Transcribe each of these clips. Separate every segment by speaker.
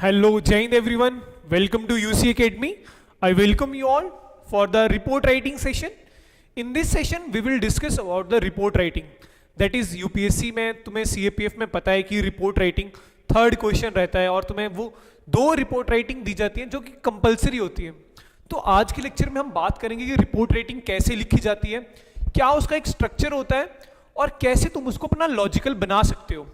Speaker 1: Hello, Jain everyone. Welcome to UC Academy. I welcome you all for the report writing session. In this session, we will discuss about the report writing. That is UPSC में तुम्हें CAPF में पता है कि report writing third question रहता है और तुम्हें वो दो रिपोर्ट राइटिंग दी जाती है जो कि कंपलसरी होती है। तो आज के लेक्चर में हम बात करेंगे कि रिपोर्ट राइटिंग कैसे लिखी जाती है, क्या उसका एक स्ट्रक्चर होता है और कैसे तुम उसको अपना लॉजिकल बना सकते हो।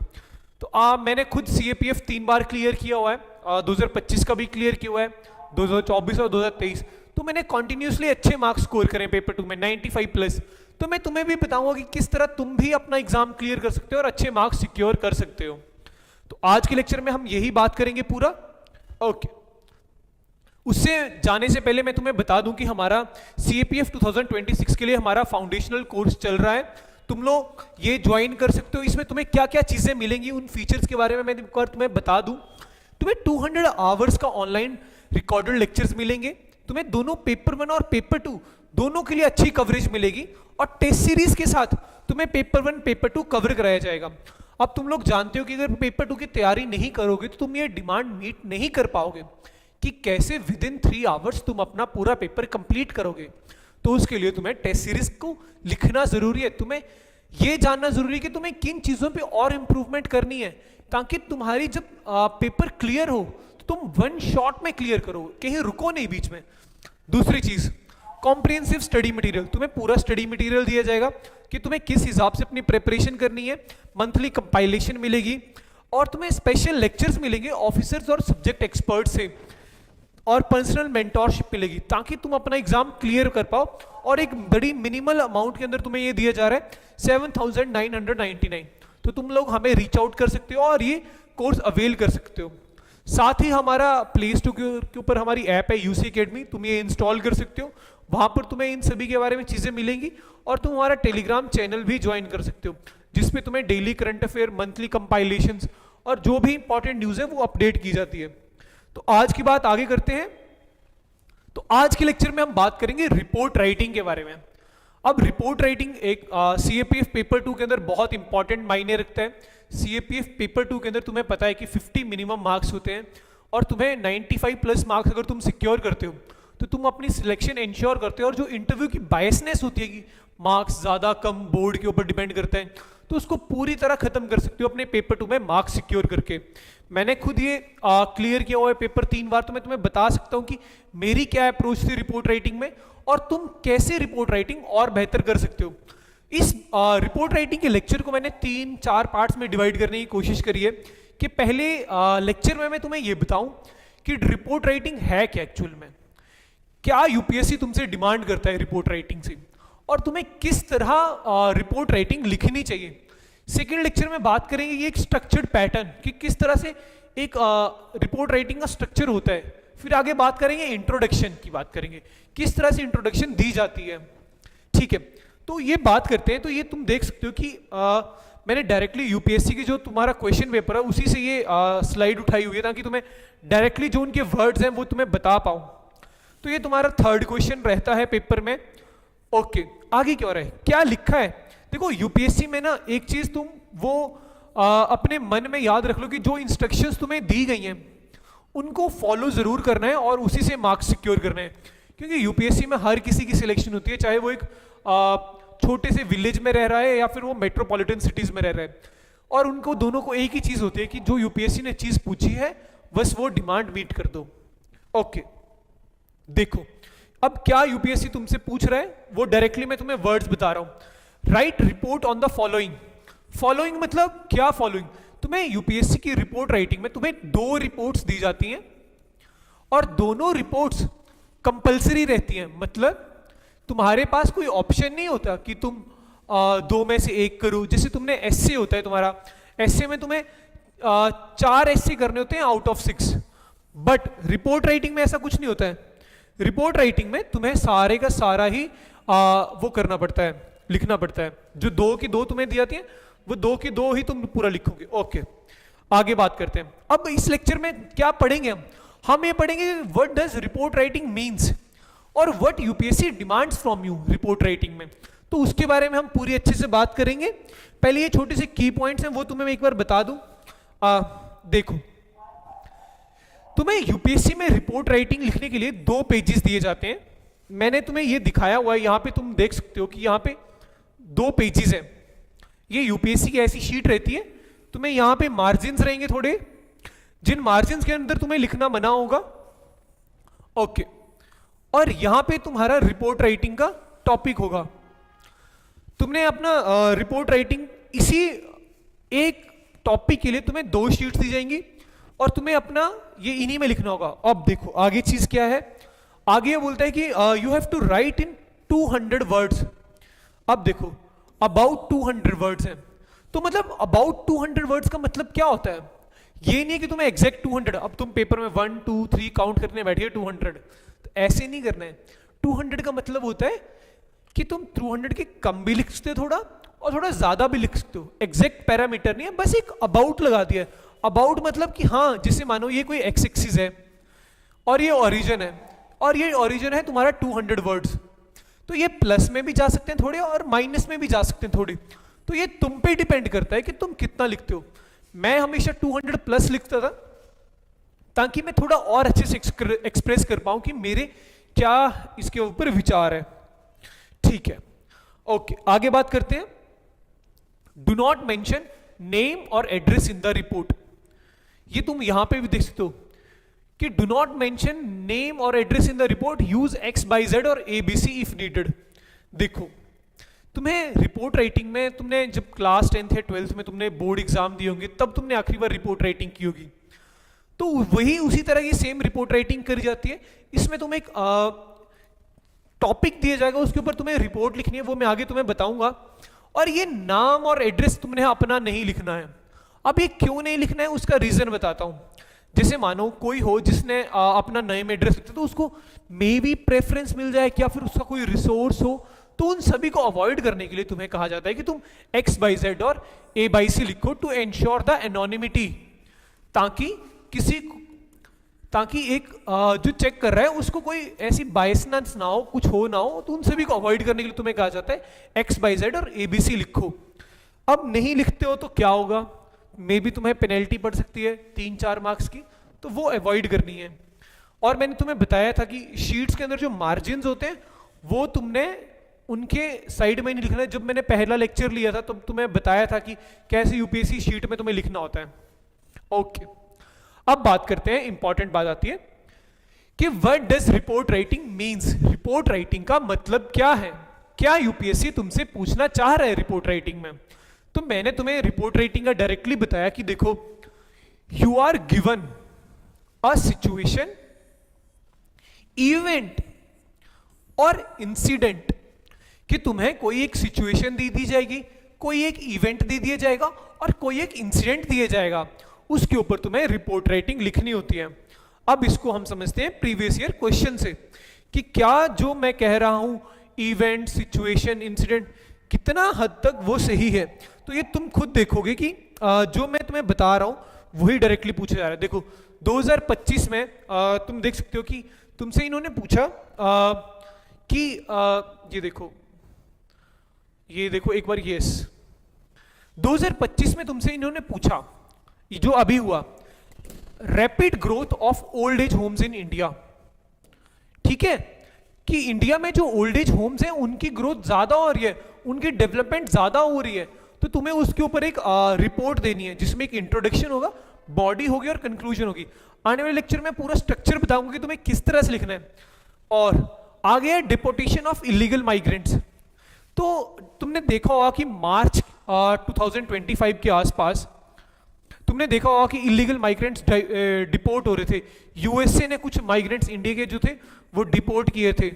Speaker 1: तो मैंने खुद CAPF 3 बार क्लियर किया हुआ है, 2025 का भी क्लियर किया हुआ है, 2024 और 2023। तो मैंने कॉन्टिन्यूसली अच्छे मार्क्स स्कोर करें पेपर 2 में 95 प्लस। तो मैं तुम्हें भी बताऊंगा कि किस तरह तुम भी अपना एग्जाम क्लियर कर सकते हो और अच्छे मार्क्स सिक्योर कर सकते हो। तो आज के लेक्चर में हम यही बात करेंगे पूरा। ओके, उससे जाने से पहले मैं तुम्हें बता दूं कि हमारा CAPF 2026 के लिए हमारा फाउंडेशनल कोर्स चल रहा है। तुम लोग ये ज्वाइन कर सकते हो। इसमें तुम्हें क्या क्या चीजें मिलेंगी उन फीचर्स के बारे में मैं एक बार तुम्हें बता दूं। तुम्हें 200 आवर्स का ऑनलाइन रिकॉर्डेड लेक्चर्स मिलेंगे। तुम्हें दोनों पेपर 1 और पेपर 2 दोनों के लिए अच्छी कवरेज मिलेगी और टेस्ट सीरीज के साथ तुम्हें पेपर 1 पेपर 2 कवर कराया जाएगा। अब तुम लोग जानते हो कि अगर पेपर 2 की तैयारी नहीं करोगे तो तुम ये डिमांड मीट नहीं कर पाओगे कि कैसे विद इन 3 आवर्स तुम अपना पूरा पेपर कंप्लीट करोगे। तो उसके लिए तुम्हें टेस्ट सीरीज को लिखना जरूरी है। तुम्हें ये जानना जरूरी है कि तुम्हें किन चीजों पे और इंप्रूवमेंट करनी है ताकि तुम्हारी जब पेपर क्लियर हो तो तुम 1 शॉट में क्लियर करो, कहीं रुको नहीं बीच में। दूसरी चीज, कॉम्प्रिहेंसिव स्टडी मटेरियल। तुम्हें पूरा स्टडी मटेरियल दिया जाएगा कि तुम्हें किस हिसाब से अपनी प्रिपरेशन करनी है। मंथली कंपाइलेशन मिलेगी और तुम्हें स्पेशल लेक्चर्स मिलेंगे ऑफिसर्स और सब्जेक्ट एक्सपर्ट से और पर्सनल मेंटोरशिप मिलेगी ताकि तुम अपना एग्जाम क्लियर कर पाओ। और एक बड़ी मिनिमल अमाउंट के अंदर तुम्हें ये दिया जा रहा है 7,999। तो तुम लोग हमें रीच आउट कर सकते हो और ये कोर्स अवेल कर सकते हो। साथ ही हमारा प्ले स्टोर के ऊपर हमारी ऐप है UC Academy, तुम ये इंस्टॉल कर सकते हो। वहां पर तुम्हें इन सभी के बारे में चीजें मिलेंगी और तुम हमारा टेलीग्राम चैनल भी ज्वाइन कर सकते हो जिसमें तुम्हें daily current affair, monthly compilations और जो भी इंपॉर्टेंट न्यूज है वो अपडेट की जाती है। तो आज की बात आगे करते हैं। तो आज के लेक्चर में हम बात करेंगे रिपोर्ट राइटिंग के बारे में। अब रिपोर्ट राइटिंग एक CAPF पेपर 2 के अंदर बहुत इंपॉर्टेंट मायने रखता है। CAPF पेपर 2 के अंदर तुम्हें पता है कि 50 मिनिमम मार्क्स होते हैं और तुम्हें 95 प्लस मार्क्स अगर तुम सिक्योर करते हो तो तुम अपनी सिलेक्शन इंश्योर करते हो। और जो इंटरव्यू की बायसनेस होती है कि मार्क्स ज्यादा कम बोर्ड के ऊपर डिपेंड करता है, तो उसको पूरी तरह खत्म कर सकते हो अपने पेपर 2 में मार्क्स सिक्योर करके। मैंने खुद ये क्लियर किया हुआ है पेपर 3 बार, तो मैं तुम्हें बता सकता हूं कि मेरी क्या अप्रोच थी रिपोर्ट राइटिंग में और तुम कैसे रिपोर्ट राइटिंग और बेहतर कर सकते हो। इस रिपोर्ट राइटिंग के लेक्चर को मैंने 3-4 पार्ट्स में डिवाइड करने की कोशिश करी है कि पहले लेक्चर में मैं तुम्हें ये बताऊं कि रिपोर्ट राइटिंग है क्या एक्चुअल में, क्या UPSC तुमसे डिमांड करता है रिपोर्ट राइटिंग से और तुम्हें किस तरह रिपोर्ट राइटिंग लिखनी चाहिए। सेकेंड लेक्चर में बात करेंगे ये एक स्ट्रक्चर्ड पैटर्न कि किस तरह से एक रिपोर्ट राइटिंग का स्ट्रक्चर होता है। फिर आगे बात करेंगे इंट्रोडक्शन की, बात करेंगे किस तरह से इंट्रोडक्शन दी जाती है। ठीक है, तो ये बात करते हैं। तो ये तुम देख सकते हो कि मैंने डायरेक्टली UPSC की जो तुम्हारा क्वेश्चन पेपर है उसी से ये स्लाइड उठाई हुई है ताकि तुम्हें डायरेक्टली जो उनके वर्ड्स हैं वो तुम्हें बता पाऊं। तो ये तुम्हारा थर्ड क्वेश्चन रहता है पेपर में। ओके, आगे क्या हो रहा है, क्या लिखा है। देखो UPSC में ना एक चीज तुम वो अपने मन में याद रख लो कि जो इंस्ट्रक्शंस तुम्हें दी गई हैं उनको फॉलो जरूर करना है और उसी से मार्क्स सिक्योर करना है। क्योंकि UPSC में हर किसी की सिलेक्शन होती है, चाहे वो एक छोटे से विलेज में रह रहा है या फिर वो मेट्रोपॉलिटन सिटीज में रह रहा है, और उनको दोनों को एक ही चीज होती है कि जो UPSC ने चीज पूछी है बस वो डिमांड मीट कर दो। ओके, देखो अब क्या UPSC तुमसे पूछ रहा है वो डायरेक्टली मैं तुम्हें वर्ड्स बता रहा हूं। Right report on the following. Following मतलब क्या फॉलोइंग, तुम्हें UPSC की रिपोर्ट राइटिंग में तुम्हें 2 रिपोर्ट्स दी जाती हैं और दोनों रिपोर्ट्स कंपलसरी रहती हैं। मतलब तुम्हारे पास कोई ऑप्शन नहीं होता कि तुम 2 में से एक करो। जैसे तुमने एस्से होता है, तुम्हारा एस्से में तुम्हें 4 एस्से करने होते हैं out of 6, but report writing में ऐसा कुछ नहीं होता है। रिपोर्ट राइटिंग में तुम्हें सारे का सारा ही वो करना पड़ता है, लिखना पड़ता है। जो 2 की 2 तुम्हें दी जाती है वो 2 की 2 ही तुम पूरा लिखोगे। ओके, आगे बात करते हैं। अब इस लेक्चर में क्या पढ़ेंगे हम ये पढ़ेंगे what does report writing means और what UPSC demands from you report writing में। तो उसके बारे में हम पूरी अच्छे से बात करेंगे। पहले ये छोटे से की पॉइंट्स हैं वो तुम्हें मैं एक बार बता दूं। देखो तुम्हें यूपीएससी में रिपोर्ट राइटिंग लिखने के लिए 2 पेजेस दिए जाते हैं। मैंने तुम्हें ये दिखाया हुआ है, यहाँ पे तुम देख सकते हो कि यहाँ पे 2 पेजेस हैं। ये यूपीएससी की ऐसी शीट रहती है, तुम्हें यहाँ पे मार्जिन्स रहेंगे थोड़े, जिन मार्जिन्स के अंदर तुम्हें लिखना मना होगा। ओके, और यहाँ पे तुम्हारा रिपोर्ट राइटिंग का टॉपिक होगा। तुमने अपना रिपोर्ट राइटिंग इसी एक टॉपिक के लिए तुम्हें 2 शीट्स दी जाएंगी और तुम्हें अपना ये इन्हीं में लिखना होगा। अब देखो आगे चीज क्या है, आगे ये बोलता है कि you have to write in 200 words. अब देखो अबाउट 200 वर्ड्स हैं, तो मतलब अबाउट 200 वर्ड्स का मतलब क्या होता है? ये नहीं है कि तुम्हें एग्जैक्ट 200, अब तुम पेपर में 1 2 3 काउंट करने बैठिए 200, तो ऐसे नहीं करना है। 200 का मतलब होता है कि तुम 200 के कम भी लिख सकते हो थोड़ा, और थोड़ा ज्यादा भी लिख सकते हो। एग्जैक्ट पैरामीटर नहीं है, बस एक अबाउट लगा दिया है। अबाउट मतलब कि हाँ, जैसे मानो ये कोई एक्स एक्सिस है और ये ओरिजिन है, और ये ओरिजिन है तुम्हारा 200 वर्ड्स, तो ये प्लस में भी जा सकते हैं थोड़े और माइनस में भी जा सकते हैं थोड़े। तो ये तुम पे डिपेंड करता है कि तुम कितना लिखते हो। मैं हमेशा 200 प्लस लिखता था ताकि मैं थोड़ा और अच्छे से एक्सप्रेस कर पाऊं कि मेरे क्या इसके ऊपर विचार है। ठीक है, ओके, आगे बात करते हैं। डू नॉट मेंशन नेम और एड्रेस इन द रिपोर्ट। ये तुम यहां पे भी देख सकते हो कि डू नॉट मेंशन नेम और address in the report, use x by Z और एबीसी इफ नीडेड। देखो तुम्हें रिपोर्ट राइटिंग में, तुमने जब क्लास 10th या 12th में तुमने बोर्ड एग्जाम दिए होंगे तब तुमने आखिरी बार रिपोर्ट राइटिंग की होगी, तो वही उसी तरह की सेम रिपोर्ट राइटिंग करी जाती है। इसमें तुम्हें एक टॉपिक दिया जाएगा, उसके ऊपर तुम्हें रिपोर्ट लिखनी है, वो मैं आगे तुम्हें बताऊंगा। और ये नाम और एड्रेस तुमने अपना नहीं लिखना है। अब ये क्यों नहीं लिखना है उसका रीजन बताता हूं। जैसे मानो कोई हो जिसने अपना नेम एड्रेस लिखता, तो उसको मे बी प्रेफरेंस मिल जाए या फिर उसका कोई रिसोर्स हो, तो उन सभी को अवॉइड करने के लिए तुम्हें कहा जाता है कि तुम एक्स बाई जेड और ए बाई सी लिखो टू एंश्योर द एनोनिमिटी, ताकि एक जो चेक कर रहा है उसको कोई ऐसी बायसनेस ना हो, कुछ हो ना हो। तो उन सभी को अवॉइड करने के लिए तुम्हें कहा जाता है एक्स बाई जेड और एबीसी लिखो। अब नहीं लिखते हो तो क्या होगा? मे बी तुम्हें पेनल्टी पड़ सकती है 3-4 मार्क्स की, तो वो अवॉइड करनी है। और मैंने तुम्हें बताया था कि शीट्स के अंदर जो मार्जिन्स होते हैं वो तुमने उनके साइड में नहीं लिखना है। जब मैंने पहला लेक्चर लिया था तब तुम्हें बताया था कि कैसे यूपीएससी शीट में तुम्हें लिखना होता है। ओके, अब बात करते हैं, इंपॉर्टेंट बात आती है कि what does report writing means. Report writing का मतलब क्या है? क्या यूपीएससी तुमसे पूछना चाह रहा है रिपोर्ट राइटिंग में? तो मैंने तुम्हें रिपोर्ट राइटिंग का डायरेक्टली बताया कि देखो, you are given a situation, event और इंसिडेंट, कि तुम्हें कोई एक सिचुएशन दी जाएगी, कोई एक इवेंट दे दिया जाएगा और कोई एक इंसिडेंट दिया जाएगा, उसके ऊपर तुम्हें रिपोर्ट राइटिंग लिखनी होती है। अब इसको हम समझते हैं प्रीवियस ईयर क्वेश्चन से कि क्या जो मैं कह रहा हूं इवेंट, सिचुएशन, इंसिडेंट, कितना हद तक वो सही है। तो ये तुम खुद देखोगे कि जो मैं तुम्हें बता रहा हूं वही डायरेक्टली पूछा जा रहा है। देखो 2025 में तुम देख सकते हो कि तुमसे इन्होंने पूछा कि ये देखो एक बार, यस, 2025 में तुमसे इन्होंने पूछा, जो अभी हुआ, rapid growth of old age homes in India. ठीक है, कि इंडिया में जो ओल्ड एज होम्स हैं उनकी ग्रोथ ज्यादा हो रही है, उनकी डेवलपमेंट ज्यादा हो रही है। तो तुम्हें उसके ऊपर एक रिपोर्ट देनी है जिसमें एक इंट्रोडक्शन होगा, बॉडी होगी और कंक्लूजन होगी। आने वाले लेक्चर में पूरा स्ट्रक्चर बताऊंगा कि तुम्हें किस तरह से लिखना है। और आगे है डिपोर्टेशन ऑफ इलीगल माइग्रेंट्स। तो तुमने देखा होगा कि मार्च 2025 के आसपास तुमने देखा होगा कि इलीगल माइग्रेंट्स डिपोर्ट हो रहे थे। यूएसए ने कुछ माइग्रेंट्स इंडिया के जो थे वो डिपोर्ट किए थे।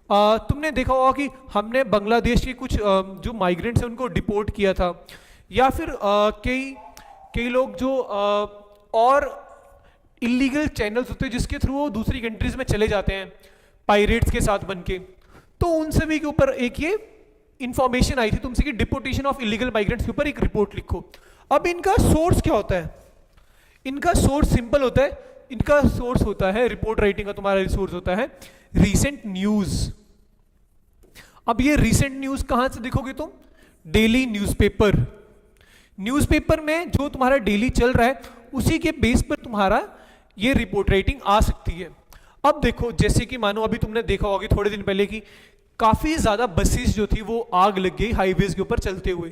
Speaker 1: तुमने देखा होगा कि हमने बांग्लादेश के कुछ जो माइग्रेंट्स हैं उनको डिपोर्ट किया था। या फिर कई लोग जो और इलीगल चैनल्स होते हैं जिसके थ्रू वो दूसरी कंट्रीज में चले जाते हैं पायरेट्स के साथ बनके, तो उन सभी के ऊपर एक ये इंफॉर्मेशन आई थी तुमसे कि डिपोर्टेशन ऑफ इलीगल माइग्रेंट्स के ऊपर एक रिपोर्ट लिखो। अब इनका सोर्स क्या होता है? इनका सोर्स सिंपल होता है, इनका सोर्स होता है रिपोर्ट राइटिंग का, तुम्हारा सोर्स होता है रीसेंट न्यूज। अब ये रीसेंट न्यूज कहां से देखोगे तुम? Daily newspaper. न्यूज़पेपर में जो तुम्हारा डेली चल रहा है उसी के बेस पर तुम्हारा ये रिपोर्ट राइटिंग आ सकती है। अब देखो, जैसे कि मानो अभी तुमने देखा होगा कि थोड़े दिन पहले की काफी ज्यादा बसेस जो थी वो आग लग गई हाईवेज के ऊपर चलते हुए,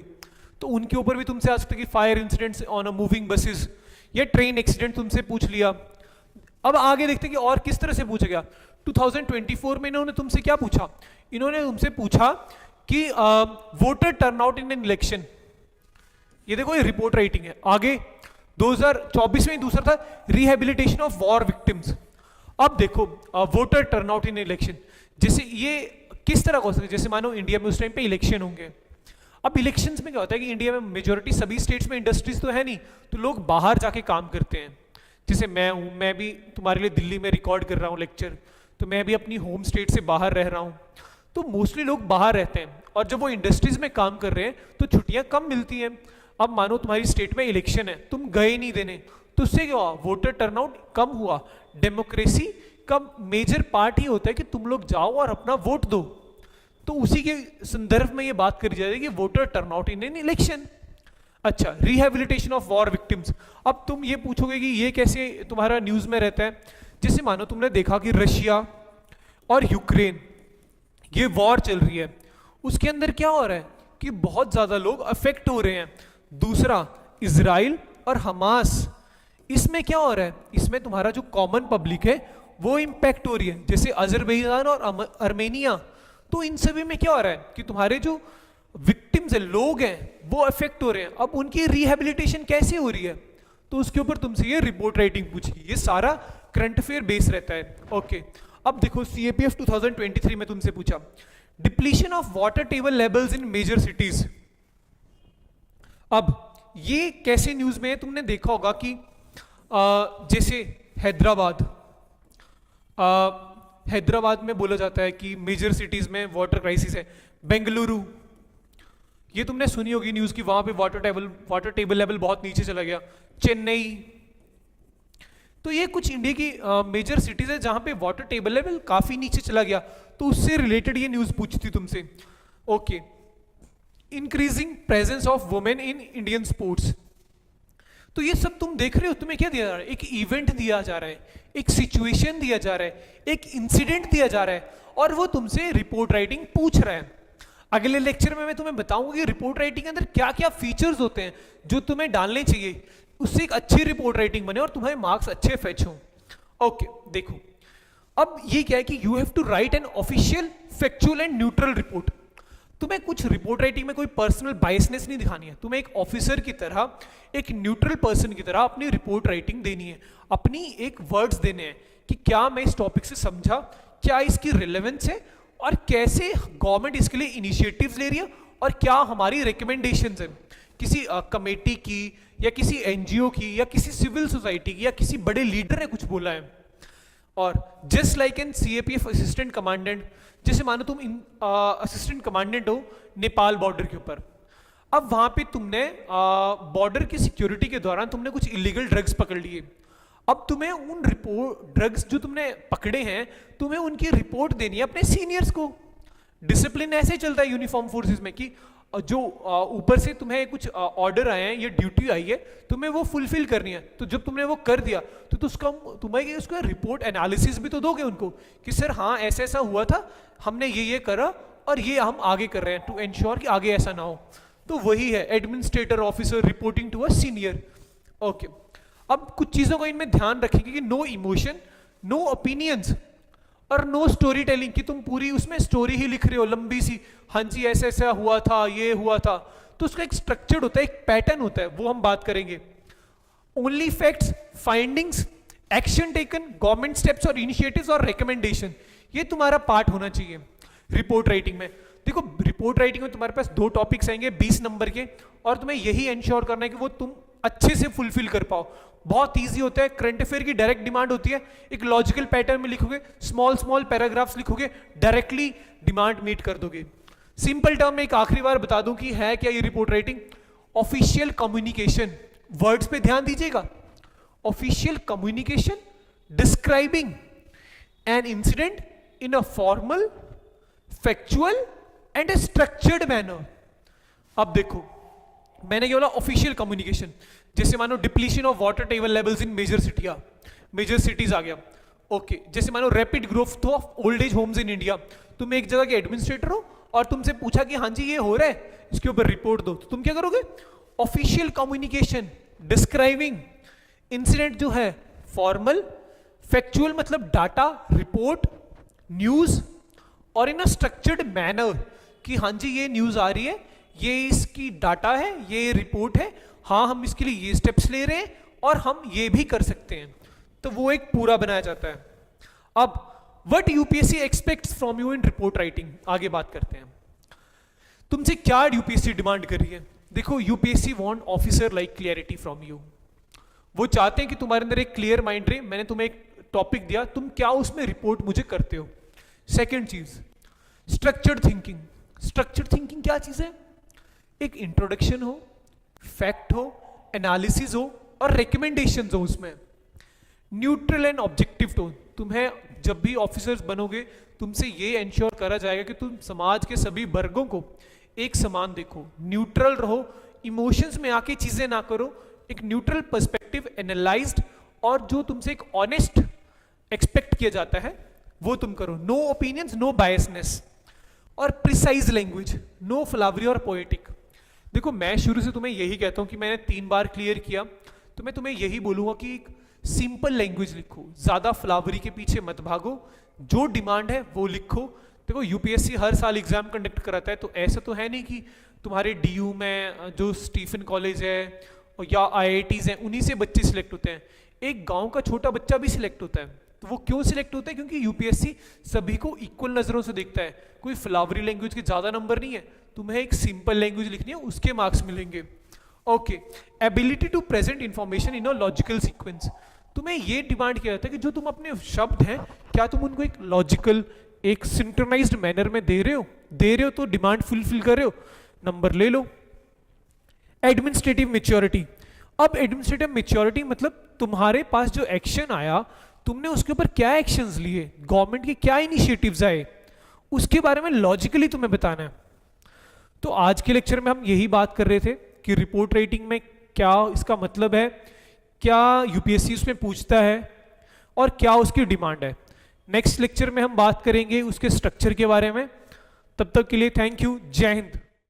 Speaker 1: तो उनके ऊपर भी तुमसे आ सकता है कि fire incidents on a moving buses, या ट्रेन एक्सीडेंट तुमसे पूछ लिया। अब आगे देखते हैं कि और किस तरह से पूछा गया। 2024 में इन्होंने तुमसे क्या पूछा, इन्होंने तुमसे पूछा कि voter turnout in an election. ये देखो, ये रिपोर्ट राइटिंग है। आगे 2024 में दूसरा था रिहेबिलिटेशन ऑफ वॉर विक्टिम्स। अब देखो, वोटर टर्नआउट इन इलेक्शन, जैसे ये किस तरह हो सकता है, जैसे मानो इंडिया में उस टाइम पे इलेक्शन होंगे। अब इलेक्शंस में क्या होता है कि इंडिया में मेजोरिटी सभी स्टेट्स में इंडस्ट्रीज तो है नहीं, तो लोग बाहर जाके काम करते हैं। जैसे मैं हूँ, मैं भी तुम्हारे लिए दिल्ली में रिकॉर्ड कर रहा हूँ लेक्चर, तो मैं भी अपनी होम स्टेट से बाहर रह रहा हूँ, तो मोस्टली लोग बाहर रहते हैं, और जब वो इंडस्ट्रीज में काम कर रहे हैं तो छुट्टियां कम मिलती हैं। अब मानो तुम्हारी स्टेट में इलेक्शन है, तुम गए नहीं देने, तो उससे क्या हुआ, वोटर टर्नआउट कम हुआ। डेमोक्रेसी का मेजर पार्ट ही होता है कि तुम लोग जाओ और अपना वोट दो, तो उसी के संदर्भ में ये बात करी जा रही है कि voter turnout in an election. अच्छा, रिहेबिलिटेशन ऑफ वॉर विक्टिम्स। अब तुम ये पूछोगे कि ये कैसे तुम्हारा न्यूज में रहता है। जैसे मानो तुमने देखा कि रशिया और यूक्रेन ये वॉर चल रही है, उसके अंदर क्या हो रहा है कि बहुत ज्यादा लोग अफेक्ट हो रहे हैं। दूसरा, इजराइल और हमास, इसमें क्या हो रहा है, इसमें तुम्हारा जो कॉमन पब्लिक है वो इंपैक्ट हो रही है, जैसे अजरबैजान और अर्मेनिया। तो इन सभी में क्या हो रहा है कि तुम्हारे जो विक्टिम्स है, लोग हैं, वो अफेक्ट हो रहे हैं। अब उनकी रिहेबिलिटेशन कैसे हो रही है, तो उसके ऊपर तुमसे ये रिपोर्ट राइटिंग पूछेगी। ये सारा करंट अफेयर बेस रहता है। ओके, अब देखो सीएपीएफ 2023 में तुमसे पूछा depletion of water table levels in major cities. अब ये कैसे न्यूज में है, तुमने देखा होगा कि जैसे हैदराबाद में बोला जाता है कि मेजर सिटीज में वाटर क्राइसिस है। बेंगलुरु, ये तुमने सुनी होगी न्यूज की, वहां पे वाटर टेबल लेवल बहुत नीचे चला गया। चेन्नई, तो ये कुछ इंडिया की मेजर सिटीज है जहां पे वाटर टेबल लेवल काफी नीचे चला गया, तो उससे रिलेटेड ये न्यूज पूछती तुमसे। Okay, increasing presence of women in Indian sports. तो ये सब तुम देख रहे हो, तुम्हें क्या दिया जा रहा है, एक इवेंट दिया जा रहा है, एक सिचुएशन दिया जा रहा है, एक इंसिडेंट दिया जा रहा है, और वो तुमसे रिपोर्ट राइटिंग पूछ रहा है। अगले लेक्चर में मैं तुम्हें बताऊंगा कि रिपोर्ट राइटिंग के अंदर क्या क्या फीचर्स होते हैं जो तुम्हें डालने चाहिए, उससे एक अच्छी रिपोर्ट राइटिंग बने और तुम्हारे मार्क्स अच्छे फेच हों। ओके, देखो अब ये क्या है कि you have to write an official, factual and neutral report. तुम्हें कुछ रिपोर्ट राइटिंग में कोई पर्सनल बायसनेस नहीं दिखानी है, तुम्हें एक ऑफिसर की तरह, एक न्यूट्रल पर्सन की तरह अपनी रिपोर्ट राइटिंग देनी है, अपनी एक वर्ड्स देने हैं कि क्या मैं इस टॉपिक से समझा, क्या इसकी रिलेवेंस है, और कैसे गवर्नमेंट इसके लिए इनिशिएटिव्स ले रही है, और क्या हमारी रिकमेंडेशंस है किसी कमेटी की, या किसी एनजीओ की, या किसी सिविल सोसाइटी की, या किसी बड़े लीडर ने कुछ बोला है। और just like an CAPF assistant commandant, जैसे मानो तुम असिस्टेंट कमांडेंट हो नेपाल बॉर्डर के ऊपर, अब वहां पे तुमने बॉर्डर की सिक्योरिटी के दौरान तुमने कुछ इलीगल ड्रग्स पकड़ लिए। अब तुम्हें उन ड्रग्स जो तुमने पकड़े हैं, तुम्हें उनकी रिपोर्ट देनी है अपने सीनियर्स को। डिसिप्लिन ऐसे चलता है यूनिफॉर्म फोर्सेस में कि जो ऊपर से तुम्हें कुछ ऑर्डर आए हैं, ये ड्यूटी आई है, तुम्हें वो फुलफिल करनी है। तो जब तुमने वो कर दिया तो तुम्हें उसका रिपोर्ट एनालिसिस भी तो दोगे उनको कि सर हाँ ऐसा ऐसा हुआ था, हमने ये करा और ये हम आगे कर रहे हैं टू एंश्योर कि आगे ऐसा ना हो। तो वही है administrator officer reporting to a senior. Okay, अब कुछ चीजों का इनमें ध्यान रखेंगे कि नो इमोशन, नो ओपिनियंस और नो स्टोरी टेलिंग, कि तुम पूरी उसमें स्टोरी ही लिख रहे हो लंबी सी, हाँ जी ऐसा ऐसा हुआ था, ये हुआ था। तो उसका एक स्ट्रक्चर्ड होता है, एक पैटर्न होता है, वो हम बात करेंगे। Only facts, findings, action taken, government steps और इनिशिएटिव्स और रिकमेंडेशन, ये तुम्हारा पार्ट होना चाहिए रिपोर्ट राइटिंग में। देखो रिपोर्ट राइटिंग में तुम्हारे पास 2 टॉपिक्स आएंगे 20 नंबर के, और तुम्हें यही एंश्योर करना है कि वो तुम अच्छे से फुलफिल कर पाओ। बहुत इजी होता है, करंट अफेयर की डायरेक्ट डिमांड होती है, एक लॉजिकल पैटर्न में लिखोगे, स्मॉल स्मॉल पैराग्राफ्स लिखोगे, डायरेक्टली डिमांड मीट कर दोगे। सिंपल टर्म में एक आखिरी बार बता दूं कि है क्या ये report writing. Official communication, words पे ध्यान दीजिएगा। Official communication describing an incident in a formal, factual and a structured manner. अब देखो मैंने क्या बोला, ऑफिशियल कम्युनिकेशन, जैसे मानो depletion of water table levels in major सिटियां, मेजर सिटीज आ गया। ओके, जैसे मानो rapid growth of old age homes in India, तुम एक जगह के एडमिनिस्ट्रेटर हो और तुमसे पूछा कि हाँ जी ये हो रहा है, इसके ऊपर रिपोर्ट दो, तो तुम क्या करोगे? ऑफिशियल कम्युनिकेशन डिस्क्राइबिंग इंसिडेंट जो है फॉर्मल, फैक्चुअल मतलब डाटा, रिपोर्ट, न्यूज और इन अ स्ट्रक्चर्ड मैनर कि हाँ जी ये न्यूज आ रही है, ये इसकी डाटा है, ये रिपोर्ट है, हाँ हम इसके लिए ये स्टेप्स ले रहे हैं और हम ये भी कर सकते हैं, तो वो एक पूरा बनाया जाता है। अब what UPSC aspects from you in report writing, आगे बात करते हैं। तुमसे क्या यूपीएससी डिमांड कर रही है? देखो, UPSC want officer like clarity from you. वो चाहते हैं कि तुम्हारे अंदर एक क्लियर माइंड रहे, मैंने तुम्हें एक टॉपिक दिया, तुम क्या उसमें रिपोर्ट मुझे करते हो। सेकेंड चीज, स्ट्रक्चर्ड थिंकिंग। स्ट्रक्चर्ड थिंकिंग क्या चीज है? एक इंट्रोडक्शन हो, फैक्ट हो, एनालिसिस हो और रिकमेंडेशंस हो उसमें। न्यूट्रल एंड ऑब्जेक्टिव टोन, तुम्हें जब भी ऑफिसर्स बनोगे तुमसे ये इंश्योर करा जाएगा कि तुम समाज के सभी वर्गों को एक समान देखो, न्यूट्रल रहो, इमोशंस में आके चीजें ना करो, एक न्यूट्रल पर्सपेक्टिव एनालाइज्ड, और जो तुमसे एक ऑनेस्ट एक्सपेक्ट किया जाता है वो तुम करो। नो ओपिनियंस, नो बायसनेस और प्रिसाइज लैंग्वेज, नो फ्लावरी और पोएटिक। देखो, मैं शुरू से तुम्हें यही कहता हूं कि मैंने 3 बार क्लियर किया, तो मैं तुम्हें यही बोलूंगा कि सिंपल लैंग्वेज लिखो, ज्यादा फ्लावरी के पीछे मत भागो, जो डिमांड है वो लिखो। देखो, यूपीएससी हर साल एग्जाम कंडक्ट कराता है, तो ऐसा तो है नहीं कि तुम्हारे डीयू में जो स्टीफन कॉलेज है या आईआईटीज हैं उन्हीं से बच्चे सिलेक्ट होते हैं, एक गांव का छोटा बच्चा भी सिलेक्ट होता है। तो वो क्यों सिलेक्ट होता है? क्योंकि यूपीएससी सभी को इक्वल नजरों से देखता है, कोई फ्लावरी लैंग्वेज के ज्यादा नंबर नहीं है, तुम्हें एक सिंपल लैंग्वेज लिखनी है, उसके मार्क्स मिलेंगे। Okay, ability to present information in a logical sequence. तुम्हें ये डिमांड किया जाता है कि जो तुम अपने शब्द हैं, क्या तुम उनको एक लॉजिकल, एक सिंक्रोनाइज्ड मैनर में दे रहे हो तो डिमांड फुलफिल कर रहे हो, नंबर ले लो। Administrative maturity. अब एडमिनिस्ट्रेटिव मैच्योरिटी मतलब तुम्हारे पास जो एक्शन आया, तुमने उसके ऊपर क्या एक्शंस लिए, गवर्नमेंट के क्या इनिशिएटिव्स आए, उसके बारे में लॉजिकली तुम्हें बताना है। तो आज के लेक्चर में हम यही बात कर रहे थे कि रिपोर्ट राइटिंग में क्या इसका मतलब है, क्या यूपीएससी उसमें पूछता है और क्या उसकी डिमांड है। नेक्स्ट लेक्चर में हम बात करेंगे उसके स्ट्रक्चर के बारे में। तब तक के लिए थैंक यू, जय हिंद।